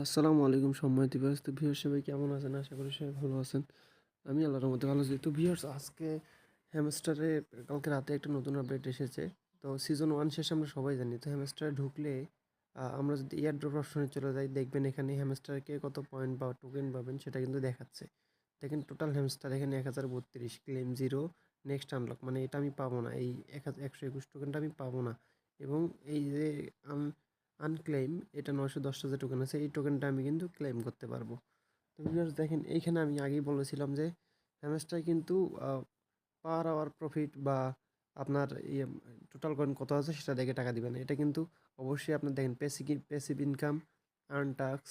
আসসালামু আলাইকুম সম্মানিত ভিউয়ার্স। তো ভিউয়ার্স সবাই কেমন আছেন? আশা করি সবাই ভালো আছেন। আমি আল্লাহর রহমতে ভালো আছি। তো ভিউয়ার্স আজকে হ্যামস্টারে কালকে রাতে একটা নতুন আপডেট এসেছে। তো সিজন 1 শেষে আমরা সবাই জানি। তো হ্যামস্টারে ঢুকলে আমরা যদি এয়ারড্রপ অপশনে চলে যাই দেখবেন এখানে হ্যামস্টারকে কত পয়েন্ট বা টোকেন পাবেন সেটা কিন্তু দেখাচ্ছে। দেখেন টোটাল হ্যামস্টার এখানে 1032 ক্লেম 0 নেক্সট আনলক মানে এটা আমি পাবো না। এই 121 টোকেনটা আমি পাবো না। এবং এই যে আনক্লেম এটা 910টা যে টোকেন আছে এই টোকেনটা আমি কিন্তু ক্লেম করতে পারবো। তো ভিউয়ার্স দেখেন এইখানে আমি আগেই বলেছিলাম যে হ্যামস্টার কিন্তু পার আওয়ার প্রফিট বা আপনার ইয়ে টোটাল কয়েন কত আছে সেটা দেখে টাকা দিবেন। এটা কিন্তু অবশ্যই আপনার দেখেন passive income, earn task,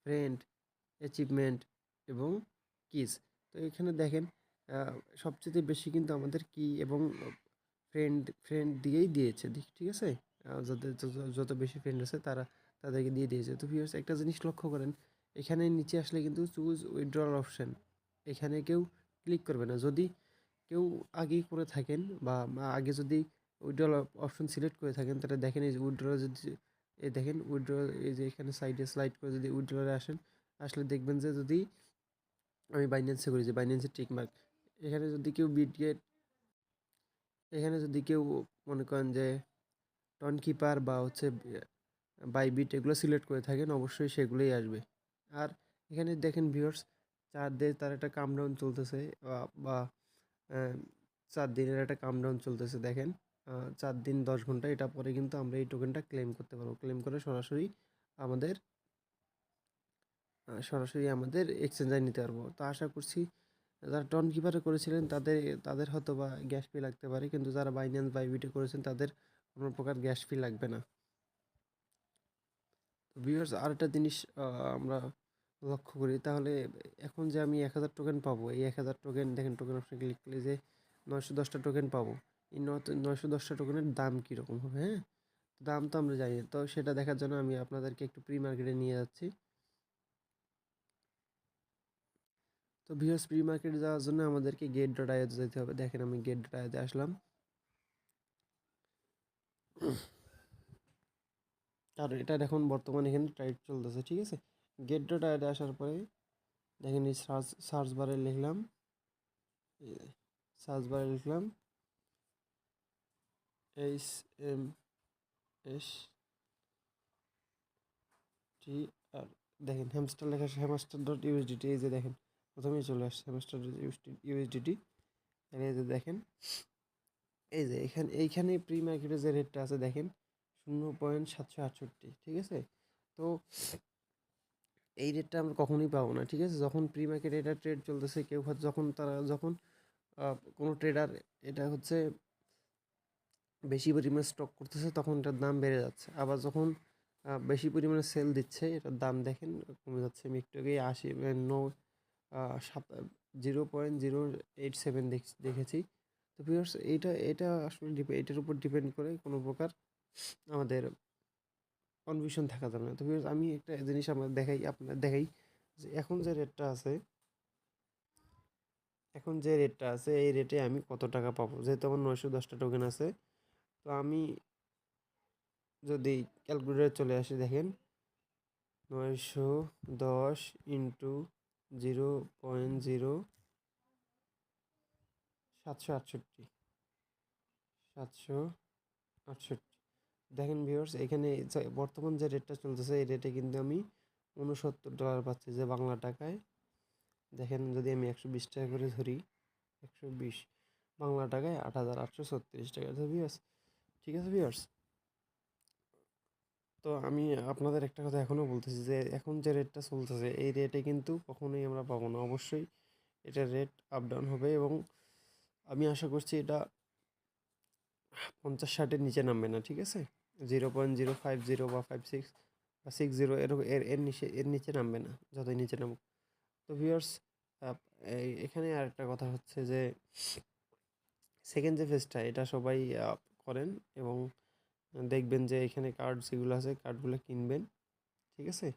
friend, achievement এবং কিস। তো এখানে দেখেন সবচেয়ে বেশি কিন্তু আমাদের কি এবং ফ্রেন্ড দিয়েই দিয়েছে ঠিক আছে। যাদের যত বেশি ফ্রেন্ড আছে তাদেরকে দিয়ে দিয়েছে। তো ভিউয়ার্স একটা জিনিস লক্ষ্য করেন, এখানে নিচে আসলে কিন্তু চুজ উইথড্রল অপশন এখানে কেউ ক্লিক করবে না। যদি কেউ আগেই করে থাকেন বা আগে যদি উইথড্রল অপশন সিলেক্ট করে থাকেন তাহলে দেখেন এই যে উইথড্রল যদি এই দেখেন উইথড্রল এই যে এখানে সাইডে স্লাইড করে যদি উইথড্রলে আসেন আসলে দেখবেন যে যদি আমি বাইন্যান্সে করি যে বাইন্যান্সের টিক মার্ক এখানে যদি কেউ বিটগেট এখানে যদি কেউ মনে করেন যে টন কিপার বা হচ্ছে বাইবিট এগুলো সিলেক্ট করে থাকেন অবশ্যই সেগুলোই আসবে। আর এখানে দেখেন ভিউয়ার্স 4 ডে তার একটা কামডাউন চলতেছে বা 4 দিনের একটা কামডাউন চলতেছে দেখেন 4 দিন 10 ঘন্টা এটা পরে কিন্তু আমরা এই টোকেনটা ক্লেম করতে পারবো। ক্লেম করে আমাদের সরাসরি আমাদের এক্সচেঞ্জায় নিতে পারবো। তো আশা করছি যারা টন কিপারে করেছিলেন তাদের হয়তো বা গ্যাস ফি লাগতে পারে, কিন্তু যারা বাইন্যান্স বাইবিটে করেছেন তাদের কোনো প্রকার গ্যাস ফি লাগবে না। তো ভিউয়ার্স আরেকটা জিনিস আমরা লক্ষ্য করি তাহলে এখন যে আমি 1000 টোকেন পাবো এই 1000 টোকেন দেখেন টোকেন অপশনে ক্লিক করলে যে 910টা টোকেন পাবো। এই 910টা টোকেনের দাম কীরকম হবে, হ্যাঁ? দাম তো আমরা জানি না। তো সেটা দেখার জন্য আমি আপনাদেরকে একটু প্রি মার্কেটে নিয়ে যাচ্ছি। তো ভিউয়ার্স প্রি মার্কেটে যাওয়ার জন্য আমাদেরকে গেট ডট আইওতে যেতে হবে। দেখেন আমি গেট ডট আইওতে আসলাম। আর এটা এখন বর্তমানে এখানে ট্রাইড চলতেছে, ঠিক আছে। গেট ডট আইওতে আসার পরে দেখেন এই সার্চ বারে লিখলাম সার্চ বারে লিখলাম HMS টি আর দেখেন হ্যামস্টার লেখা হ্যামস্টার ডট ইউএসডিটি এই যে দেখেন প্রথমেই চলে আসছে হ্যামস্টার ডট ইউএসডিটি। এই যে দেখেন এই যে এইখানে প্রি মার্কেটে যে রেটটা আছে দেখেন 0.768, ঠিক আছে। তো এই রেটটা আমরা কখনোই পাবো না, ঠিক আছে। যখন প্রি মার্কেটে এটা ট্রেড চলতেছে কেউ যখন কোনো ট্রেডার এটা হচ্ছে বেশি পরিমাণে স্টক করতেছে তখন এটার দাম বেড়ে যাচ্ছে। আবার যখন বেশি পরিমাণে সেল দিচ্ছে এটার দাম দেখেন কমে যাচ্ছে। আমি একটু আগেই 0.087 দেখেছি। তো ভিউয়ার্স এটা আসলে এটার উপর ডিপেন্ড করে কোনো প্রকার আমাদের কনফিউশন থাকা যাবে না। তো ভিউয়ার্স আমি একটা জিনিস আপনার দেখাই যে এখন যে রেটটা আছে এই রেটে আমি কত টাকা পাবো। যেহেতু আমার 910টা টোকেন আছে, তো আমি যদি ক্যালকুলেটরে চলে আসি দেখেন 910 ইন্টু 0.0768 768 দেখেন ভিউয়ার্স এখানে বর্তমান যে রেটটা চলতেছে এই রেটে কিন্তু আমি $69 পাচ্ছি যে বাংলা টাকায়। দেখেন যদি আমি 120 টাকা করে ধরি 120 বাংলা টাকায় 8836 টাকা। তো ভিউয়ার্স ঠিক আছে ভিউয়ার্স। তো আমি আপনাদের একটা কথা এখনও বলতেছি যে এখন যে রেটটা চলতেছে এই রেটে কিন্তু কখনোই আমরা পাবো না। অবশ্যই এটার রেট আপ ডাউন হবে এবং আমি আশা করছি এটা 50-60-এর নিচে নামবে না, ঠিক আছে। 0.050 বা 56 বা 60 এরকম এর নিচে নামবে না যতই নিচে নামুক। তো ভিউয়ার্স এখানে আরেকটা কথা হচ্ছে যে সেকেন্ড যে ফেজটা এটা সবাই করেন এবং দেখবেন যে এখানে কার্ড যেগুলো আছে কার্ডগুলো কিনবেন, ঠিক আছে।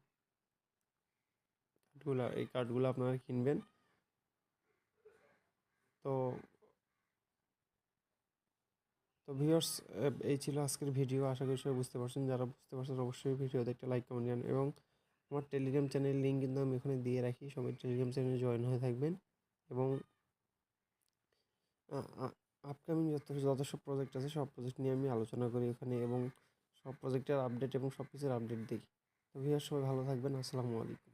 এই কার্ডগুলো আপনারা কিনবেন। তো তো ভিউয়ার্স এই ছিল আজকের ভিডিও। আশা করি সবাই বুঝতে পারছেন। যারা বুঝতে পারছেন অবশ্যই ভিডিওতে একটা লাইক কমেন্ট এবং আমার টেলিগ্রাম চ্যানেলের লিঙ্ক কিন্তু আমি এখানে দিয়ে রাখি, সবাই টেলিগ্রাম চ্যানেলে জয়েন হয়ে থাকবেন। এবং আপকামিং যত সব প্রজেক্ট আছে সব প্রজেক্ট নিয়ে আমি আলোচনা করি ওখানে, এবং সব প্রজেক্টের আপডেট এবং সব কিছুর আপডেট দিই। তো ভিউয়ার্স সবাই ভালো থাকবেন। আসসালামু আলাইকুম।